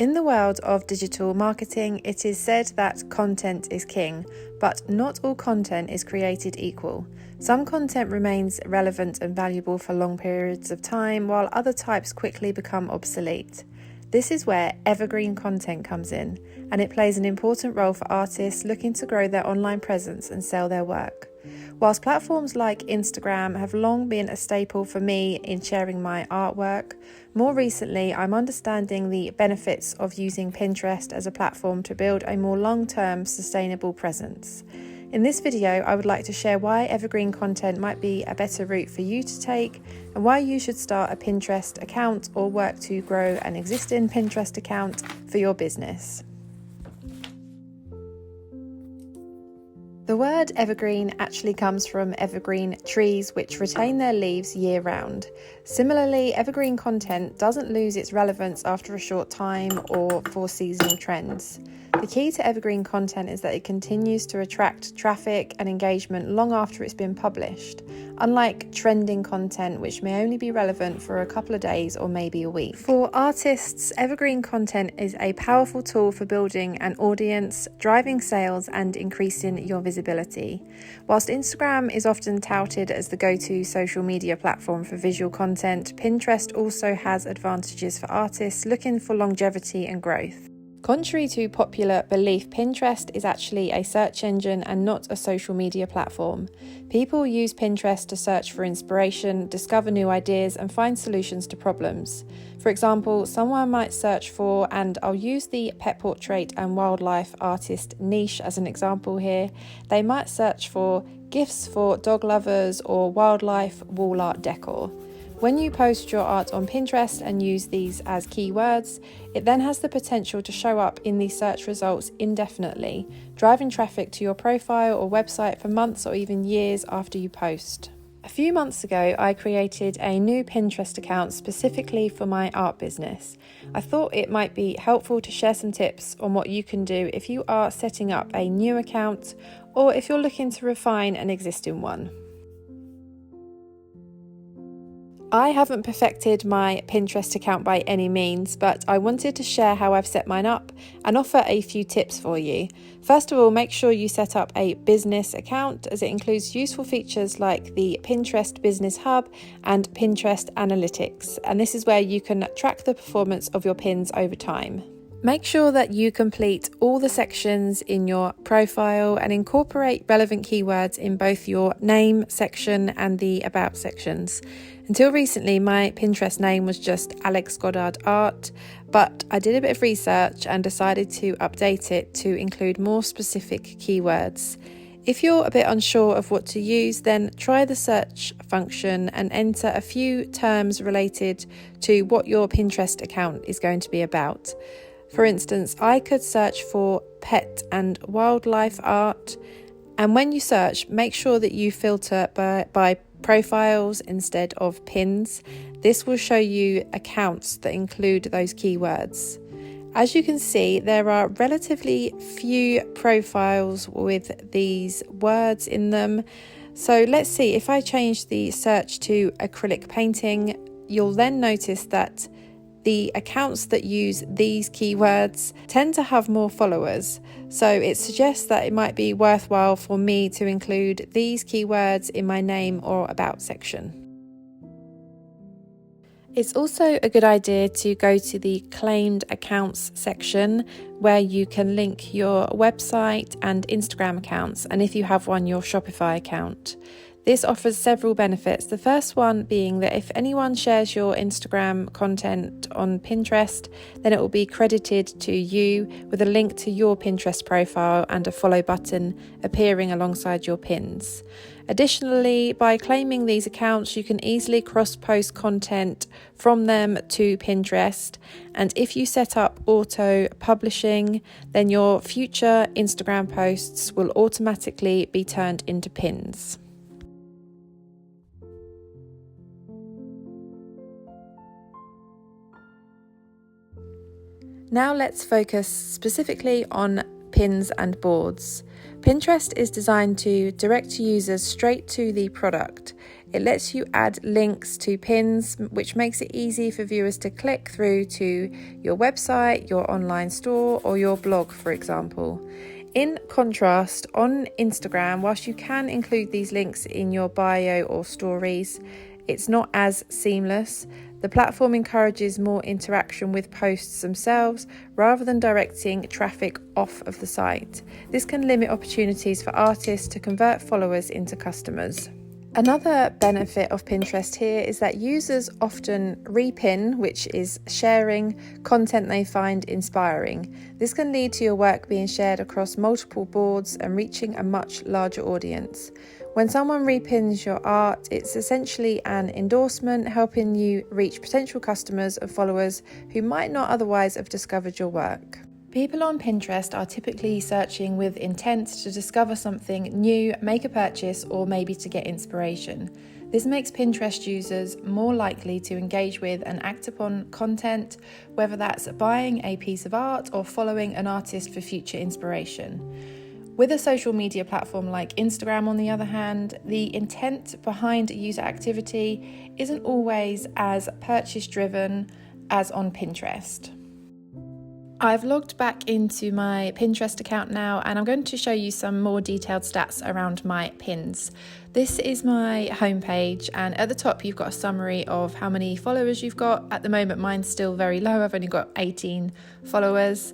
In the world of digital marketing, it is said that content is king, but not all content is created equal. Some content remains relevant and valuable for long periods of time, while other types quickly become obsolete. This is where evergreen content comes in, and it plays an important role for artists looking to grow their online presence and sell their work. Whilst platforms like Instagram have long been a staple for me in sharing my artwork, more recently I'm understanding the benefits of using Pinterest as a platform to build a more long-term sustainable presence. In this video, I would like to share why evergreen content might be a better route for you to take and why you should start a Pinterest account or work to grow an existing Pinterest account for your business. The word evergreen actually comes from evergreen trees, which retain their leaves year-round. Similarly, evergreen content doesn't lose its relevance after a short time or for seasonal trends. The key to evergreen content is that it continues to attract traffic and engagement long after it's been published, unlike trending content which may only be relevant for a couple of days or maybe a week. For artists, evergreen content is a powerful tool for building an audience, driving sales and increasing your visibility. Whilst Instagram is often touted as the go-to social media platform for visual content, Pinterest also has advantages for artists looking for longevity and growth. Contrary to popular belief, Pinterest is actually a search engine and not a social media platform. People use Pinterest to search for inspiration, discover new ideas, and find solutions to problems. For example, someone might search for, and I'll use the pet portrait and wildlife artist niche as an example here, they might search for gifts for dog lovers or wildlife wall art decor. When you post your art on Pinterest and use these as keywords, it then has the potential to show up in the search results indefinitely, driving traffic to your profile or website for months or even years after you post. A few months ago, I created a new Pinterest account specifically for my art business. I thought it might be helpful to share some tips on what you can do if you are setting up a new account or if you're looking to refine an existing one. I haven't perfected my Pinterest account by any means, but I wanted to share how I've set mine up and offer a few tips for you. First of all, make sure you set up a business account as it includes useful features like the Pinterest Business Hub and Pinterest Analytics, and this is where you can track the performance of your pins over time. Make sure that you complete all the sections in your profile and incorporate relevant keywords in both your name section and the about sections. Until recently, my Pinterest name was just Alex Goddard Art, but I did a bit of research and decided to update it to include more specific keywords. If you're a bit unsure of what to use, then try the search function and enter a few terms related to what your Pinterest account is going to be about. For instance, I could search for pet and wildlife art, and when you search, make sure that you filter by profiles instead of pins. This will show you accounts that include those keywords. As you can see, there are relatively few profiles with these words in them. So let's see, if I change the search to acrylic painting, you'll then notice that the accounts that use these keywords tend to have more followers, so it suggests that it might be worthwhile for me to include these keywords in my name or about section. It's also a good idea to go to the claimed accounts section where you can link your website and Instagram accounts, and if you have one, your Shopify account. This offers several benefits, the first one being that if anyone shares your Instagram content on Pinterest, then it will be credited to you with a link to your Pinterest profile and a follow button appearing alongside your pins. Additionally, by claiming these accounts, you can easily cross-post content from them to Pinterest, and if you set up auto-publishing, then your future Instagram posts will automatically be turned into pins. Now let's focus specifically on pins and boards. Pinterest is designed to direct users straight to the product. It lets you add links to pins, which makes it easy for viewers to click through to your website, your online store, or your blog, for example. In contrast, on Instagram, whilst you can include these links in your bio or stories, it's not as seamless. The platform encourages more interaction with posts themselves rather than directing traffic off of the site. This can limit opportunities for artists to convert followers into customers. Another benefit of Pinterest here is that users often repin, which is sharing content they find inspiring. This can lead to your work being shared across multiple boards and reaching a much larger audience. When someone repins your art, it's essentially an endorsement, helping you reach potential customers and followers who might not otherwise have discovered your work. People on Pinterest are typically searching with intent to discover something new, make a purchase, or maybe to get inspiration. This makes Pinterest users more likely to engage with and act upon content, whether that's buying a piece of art or following an artist for future inspiration. With a social media platform like Instagram, on the other hand, the intent behind user activity isn't always as purchase-driven as on Pinterest. I've logged back into my Pinterest account now, and I'm going to show you some more detailed stats around my pins. This is my homepage, and at the top you've got a summary of how many followers you've got. At the moment mine's still very low, I've only got 18 followers.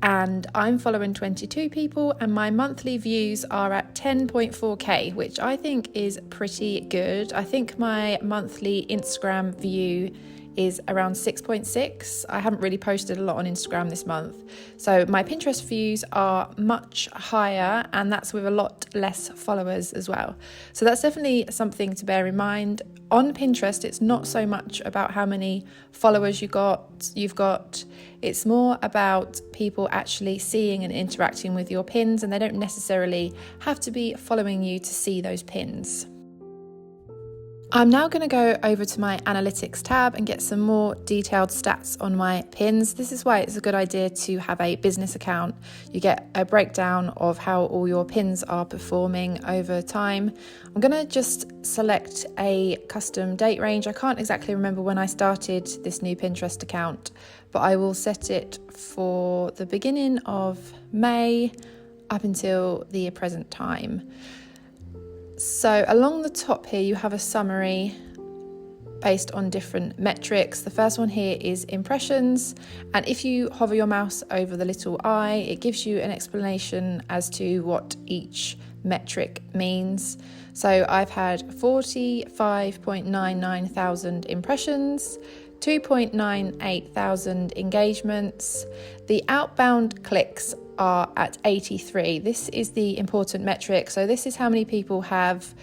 And I'm following 22 people, and my monthly views are at 10.4k, which I think is pretty good. I think my monthly Instagram view is around 6.6. I haven't really posted a lot on Instagram this month. So my Pinterest views are much higher, and that's with a lot less followers as well. So that's definitely something to bear in mind. On Pinterest, it's not so much about how many followers you've got. It's more about people actually seeing and interacting with your pins, and they don't necessarily have to be following you to see those pins. I'm now going to go over to my analytics tab and get some more detailed stats on my pins. This is why it's a good idea to have a business account. You get a breakdown of how all your pins are performing over time. I'm going to just select a custom date range. I can't exactly remember when I started this new Pinterest account, but I will set it for the beginning of May up until the present time. So along the top here you have a summary based on different metrics. The first one here is impressions, and if you hover your mouse over the little eye, it gives you an explanation as to what each metric means. So I've had 45.99 thousand impressions, 2.98 thousand engagements. The outbound clicks are at 83. This is the important metric. So this is how many people have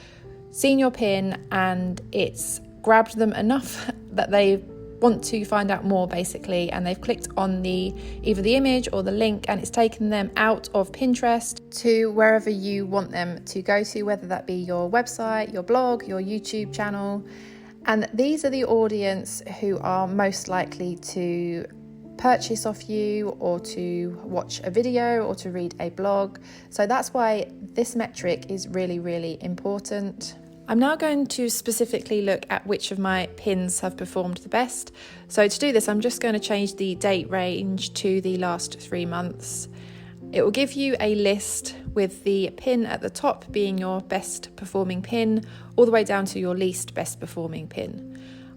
seen your pin and it's grabbed them enough that they want to find out more, basically, and they've clicked on either the image or the link, and it's taken them out of Pinterest to wherever you want them to go to, whether that be your website, your blog, your YouTube channel. And these are the audience who are most likely to purchase off you, or to watch a video, or to read a blog. So that's why this metric is really, really important. I'm now going to specifically look at which of my pins have performed the best. So to do this, I'm just going to change the date range to the last 3 months. It will give you a list with the pin at the top being your best performing pin, all the way down to your least best performing pin.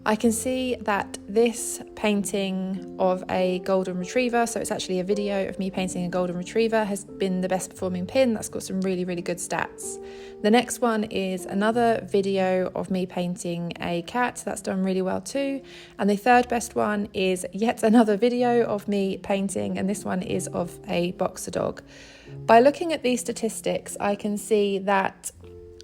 I can see that this painting of a golden retriever, so it's actually a video of me painting a golden retriever, has been the best performing pin. That's got some really, really good stats. The next one is another video of me painting a cat. That's done really well too. And the third best one is yet another video of me painting, and this one is of a boxer dog. By looking at these statistics, I can see that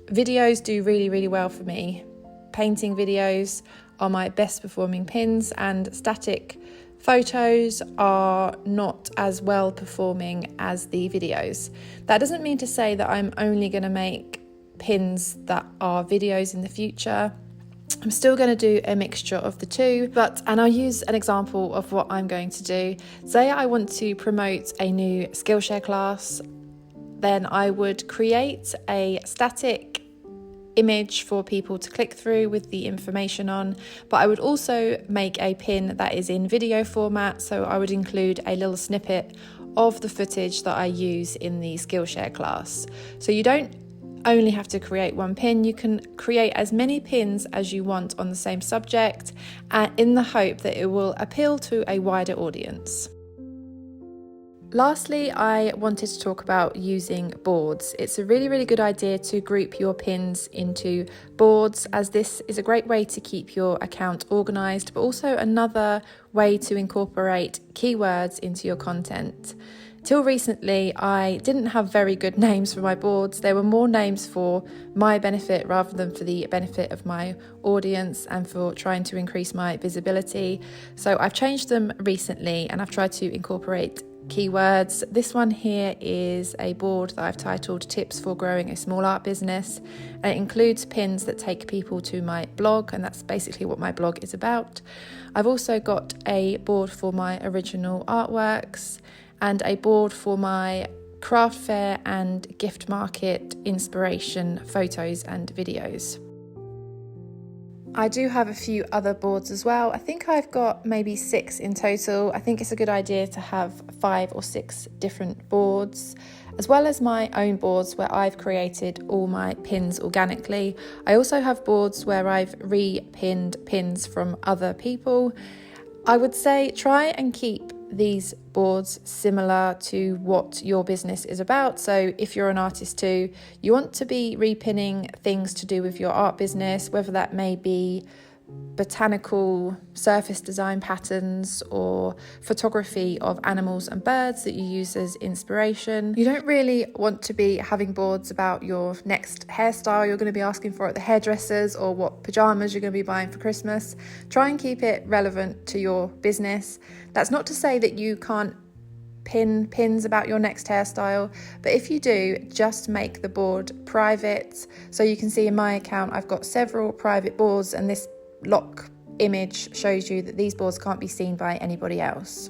videos do really, really well for me. Painting videos are my best performing pins, and static photos are not as well performing as the videos. That doesn't mean to say that I'm only going to make pins that are videos in the future. I'm still going to do a mixture of the two, and I'll use an example of what I'm going to do. Say I want to promote a new Skillshare class. then I would create a static image for people to click through with the information on, but I would also make a pin that is in video format, so I would include a little snippet of the footage that I use in the Skillshare class. So you don't only have to create one pin, you can create as many pins as you want on the same subject, in the hope that it will appeal to a wider audience. Lastly, I wanted to talk about using boards. It's a really good idea to group your pins into boards, as this is a great way to keep your account organised, but also another way to incorporate keywords into your content. Till recently, I didn't have very good names for my boards. There were more names for my benefit rather than for the benefit of my audience and for trying to increase my visibility. So I've changed them recently and I've tried to incorporate keywords. This one here is a board that I've titled Tips for Growing a Small Art Business, and it includes pins that take people to my blog, and that's basically what my blog is about. I've also got a board for my original artworks and a board for my craft fair and gift market inspiration photos and videos. I do have a few other boards as well. I think I've got maybe 6 in total. I think it's a good idea to have 5 or 6 different boards, as well as my own boards where I've created all my pins organically. I also have boards where I've re-pinned pins from other people. I would say try and keep these boards similar to what your business is about. So if you're an artist too, you want to be repinning things to do with your art business, whether that may be botanical surface design patterns or photography of animals and birds that you use as inspiration. You don't really want to be having boards about your next hairstyle you're going to be asking for at the hairdressers or what pajamas you're going to be buying for Christmas. Try and keep it relevant to your business. That's not to say that you can't pin pins about your next hairstyle, but if you do, just make the board private. So you can see in my account I've got several private boards, and this lock image shows you that these boards can't be seen by anybody else.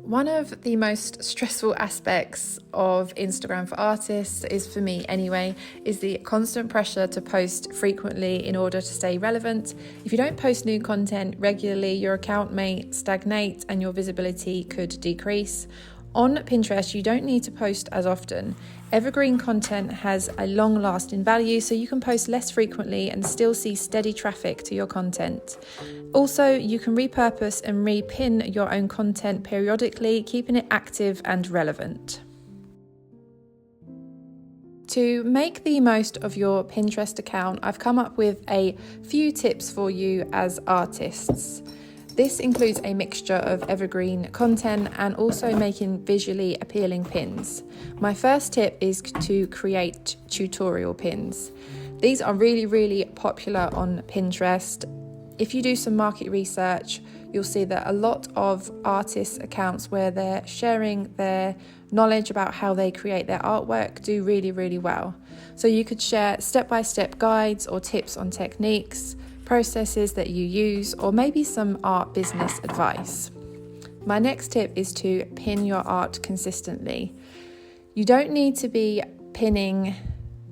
One of the most stressful aspects of Instagram for artists, is for me anyway, is the constant pressure to post frequently in order to stay relevant. If you don't post new content regularly, your account may stagnate and your visibility could decrease. On Pinterest, you don't need to post as often. Evergreen content has a long-lasting value, so you can post less frequently and still see steady traffic to your content. Also, you can repurpose and repin your own content periodically, keeping it active and relevant. To make the most of your Pinterest account, I've come up with a few tips for you as artists. This includes a mixture of evergreen content and also making visually appealing pins. My first tip is to create tutorial pins. These are really popular on Pinterest. If you do some market research, you'll see that a lot of artists' accounts where they're sharing their knowledge about how they create their artwork do really well. So you could share step-by-step guides or tips on techniques, processes that you use, or maybe some art business advice. My next tip is to pin your art consistently. You don't need to be pinning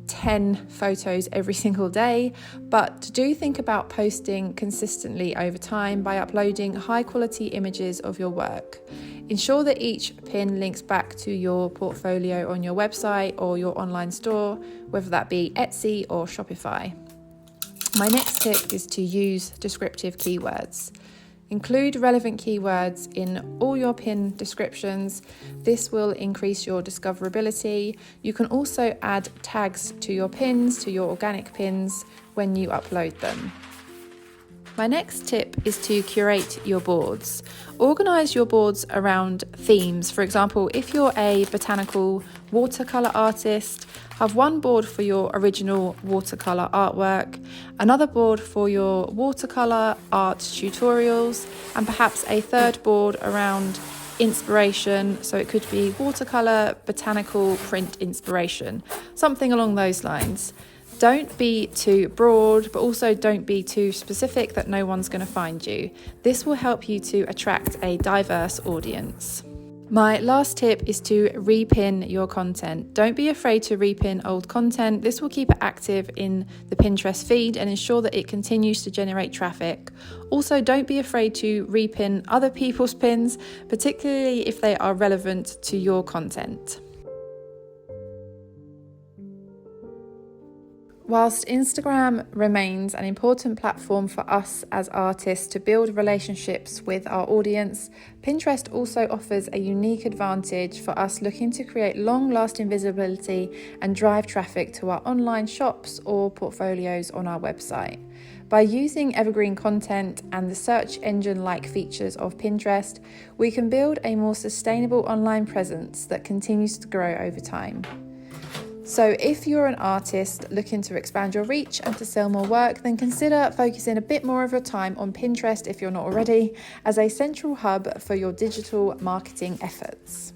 10 photos every single day, but do think about posting consistently over time by uploading high quality images of your work. Ensure that each pin links back to your portfolio on your website or your online store, whether that be Etsy or Shopify. My next tip is to use descriptive keywords. Include relevant keywords in all your pin descriptions. This will increase your discoverability. You can also add tags to your pins, to your organic pins, when you upload them. My next tip is to curate your boards. Organise your boards around themes. For example, if you're a botanical watercolour artist, have one board for your original watercolour artwork, another board for your watercolour art tutorials, and perhaps a third board around inspiration. So it could be watercolour, botanical, print inspiration, something along those lines. Don't be too broad, but also don't be too specific that no one's going to find you. This will help you to attract a diverse audience. My last tip is to repin your content. Don't be afraid to repin old content. This will keep it active in the Pinterest feed and ensure that it continues to generate traffic. Also, don't be afraid to repin other people's pins, particularly if they are relevant to your content. Whilst Instagram remains an important platform for us as artists to build relationships with our audience, Pinterest also offers a unique advantage for us looking to create long-lasting visibility and drive traffic to our online shops or portfolios on our website. By using evergreen content and the search engine-like features of Pinterest, we can build a more sustainable online presence that continues to grow over time. So if you're an artist looking to expand your reach and to sell more work, then consider focusing a bit more of your time on Pinterest if you're not already, as a central hub for your digital marketing efforts.